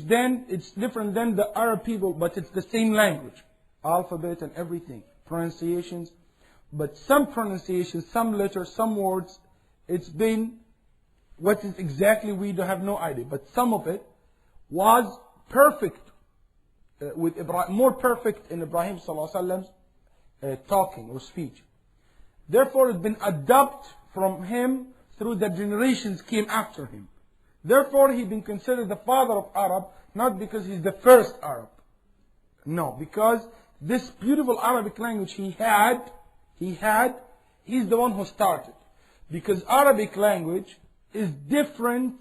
then, it's different than the Arab people, but it's the same language. Alphabet and everything, pronunciations. But some pronunciations, some letters, some words, it's been, what is exactly, we don't have no idea. But some of it was perfect, with Ibrahim, more perfect in Ibrahim sallallahu alaihi wasallam's talking or speech. Therefore, it's been adopted from him through the generations came after him. Therefore, he's been considered the father of Arab, not because he's the first Arab. No, because this beautiful Arabic language he's the one who started. Because Arabic language is different.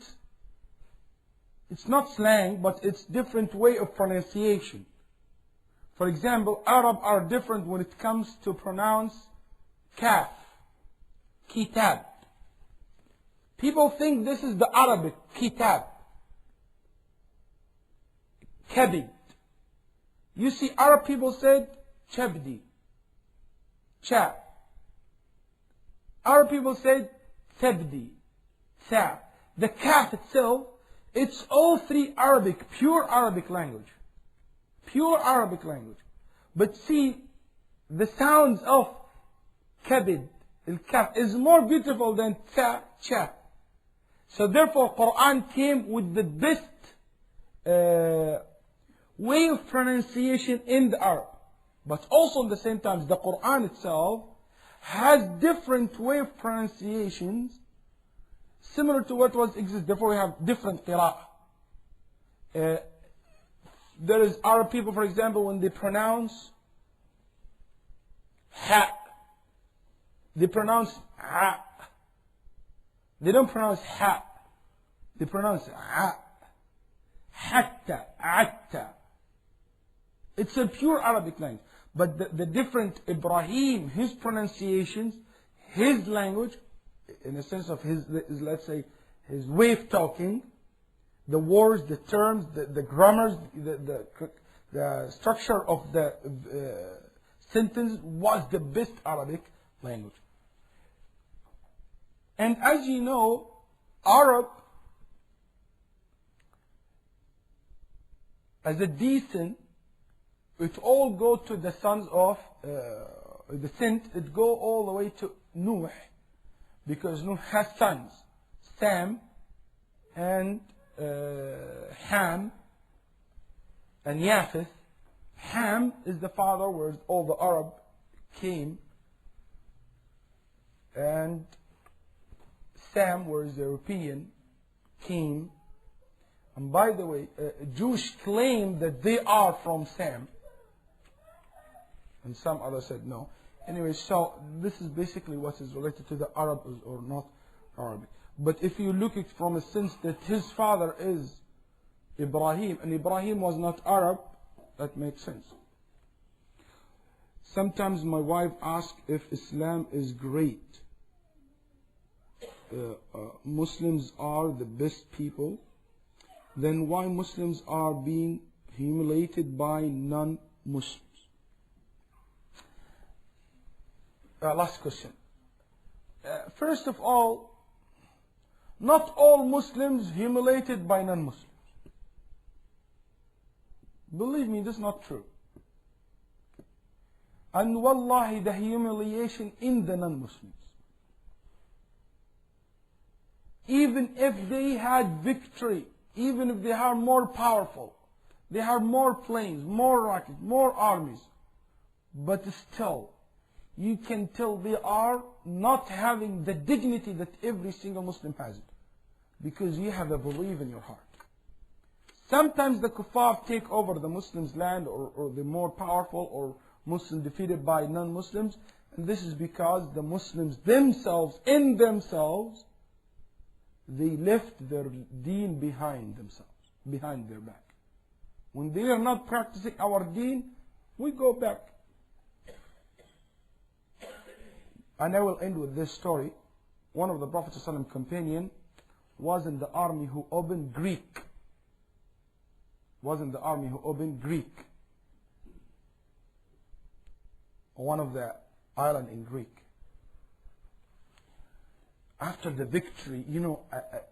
It's not slang, but it's different way of pronunciation. For example, Arab are different when it comes to pronounce kaf, kitab. People think this is the Arabic kitab, kabid. You see, Arab people said chabdi, cha. Arab people said tabdi, sa. The kaf itself, it's all three Arabic, pure Arabic language. Pure Arabic language. But see, the sounds of kabid, al-kaf, is more beautiful than ta, cha. So therefore, Quran came with the best way of pronunciation in the Arab. But also at the same time, the Quran itself has different way of pronunciations similar to what was exists. Therefore, we have different qira'ah. There is Arab people, for example, when they pronounce ha, they pronounce a. They don't pronounce ha. They pronounce a. Hatta, atta. It's a pure Arabic language. But the different Ibrahim, his pronunciations, his language, in a sense of his, let's say, his way of talking, the words, the terms, the grammars, the structure of the sentence was the best Arabic language. And as you know, Arab, as a descent, it all go to the sons of the descent. It go all the way to Nuh, because Nuh has sons, Sam and Ham and Japheth. Ham is the father where all the Arab came, and Sam, where the European came. And by the way, Jews claim that they are from Sam, and some others said no. Anyway, so this is basically what is related to the Arab or not Arabic. But if you look at it from a sense that his father is Ibrahim, and Ibrahim was not Arab, that makes sense. Sometimes my wife asks if Islam is great. Muslims are the best people. Then why Muslims are being humiliated by non-Muslims? Last question. First of all, not all Muslims humiliated by non-Muslims. Believe me, this is not true. And wallahi, the humiliation in the non-Muslims. Even if they had victory, even if they are more powerful, they have more planes, more rockets, more armies, but still, you can tell they are not having the dignity that every single Muslim has it. Because you have a belief in your heart. Sometimes the kuffar take over the Muslims' land, or the more powerful, or Muslims defeated by non-Muslims. And this is because the Muslims themselves, in themselves, they left their deen behind themselves, behind their back. When they are not practicing our deen, we go back. And I will end with this story. One of the Prophet's companion was in the army who opened Greek. Was in the army who opened Greek. One of the island in Greek. After the victory, you know,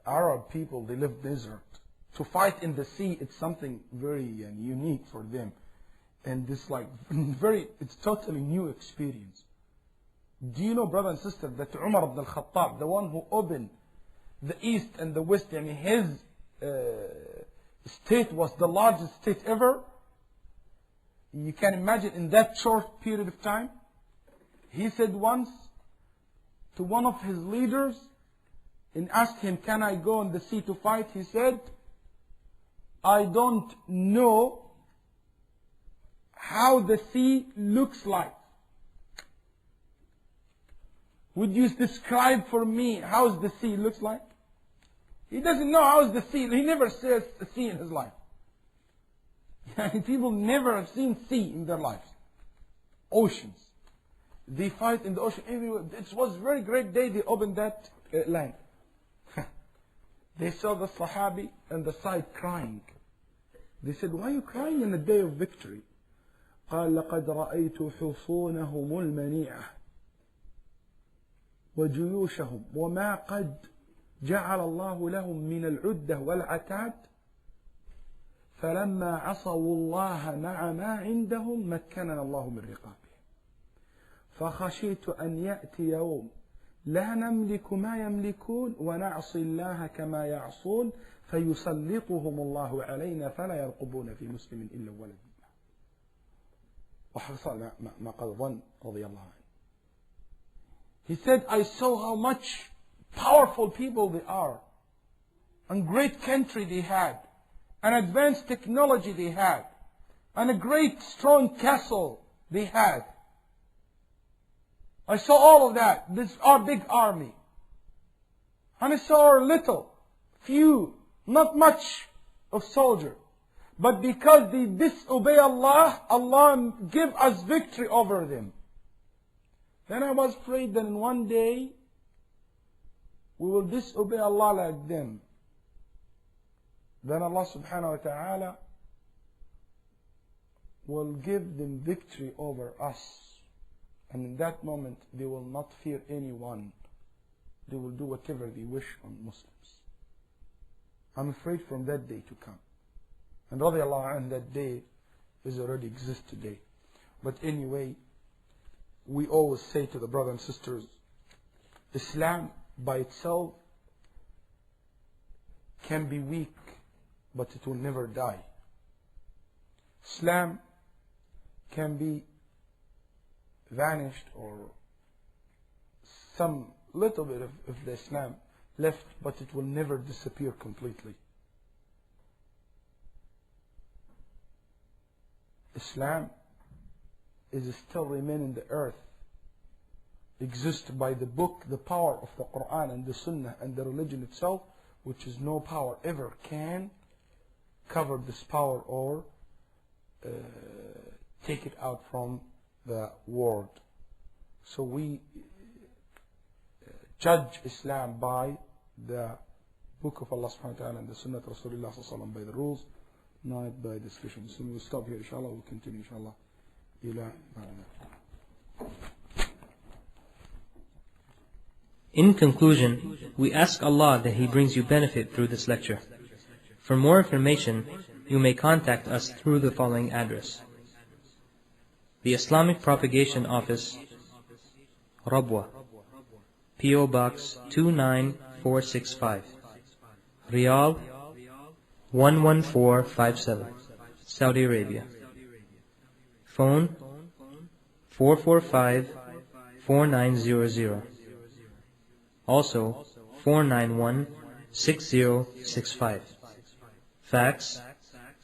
Arab people, they live desert. to fight in the sea, it's something very unique for them. And this it's totally new experience. Do you know, brother and sister, that Umar ibn al-Khattab, the one who opened the east and the west, and his state was the largest state ever? You can imagine in that short period of time. He said once to one of his leaders and asked him, can I go on the sea to fight? He said, I don't know how the sea looks like. Would you describe for me how the sea looks like? He doesn't know how the sea. He never says a sea in his life. People never have seen sea in their lives. Oceans. They fight in the ocean everywhere. It was a very great day they opened that land. They saw the Sahabi on the side crying. They said, why are you crying in the day of victory? قال لقد رأيت حصونهم المنيعة وجيوشهم وما قد جعل الله لهم من العدة والعتاد فلما عصوا الله مع ما عندهم مكننا الله من رقابهم فخشيت أن يأتي يوم لا نملك ما يملكون ونعصي الله كما يعصون فيسلطهم الله علينا فلا يرقبون في مسلم إلا ولد وحصل ما قد ظن رضي الله عنه. He said, I saw how much powerful people they are, and great country they had, and advanced technology they had, and a great strong castle they had. I saw all of that. This is our big army. And I saw our little, few, not much of soldiers. But because they disobey Allah, Allah give us victory over them. Then I was afraid that in one day, we will disobey Allah like them. Then Allah subhanahu wa ta'ala will give them victory over us. And in that moment, they will not fear anyone. They will do whatever they wish on Muslims. I'm afraid from that day to come. And radiallahu anhu, that day is already exist today. But anyway, we always say to the brothers and sisters, Islam by itself can be weak, but it will never die. Islam can be vanished, or some little bit of the Islam left, but it will never disappear completely. Islam is still remain in the earth, exist by the book, the power of the Quran and the Sunnah and the religion itself, which is no power ever can cover this power or take it out from the world. So we judge Islam by the book of Allah subhanahu wa ta'ala and the Sunnah of Rasulullah sallallahu alaihi wasallam, by the rules, not by discussion. So we'll stop here, inshallah. We'll continue, inshallah. In conclusion, we ask Allah that He brings you benefit through this lecture. For more information, you may contact us through the following address: the Islamic Propagation Office, Rabwa, P.O. Box 29465, Riyadh 11457, Saudi Arabia. Phone 445-4900. Also 491-6065. Fax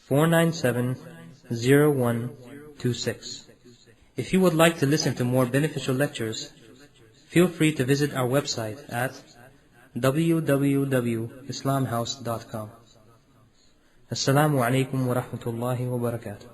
497-0126. If you would like to listen to more beneficial lectures, feel free to visit our website at www.islamhouse.com. Assalamu alaikum wa rahmatullahi wa barakatuh.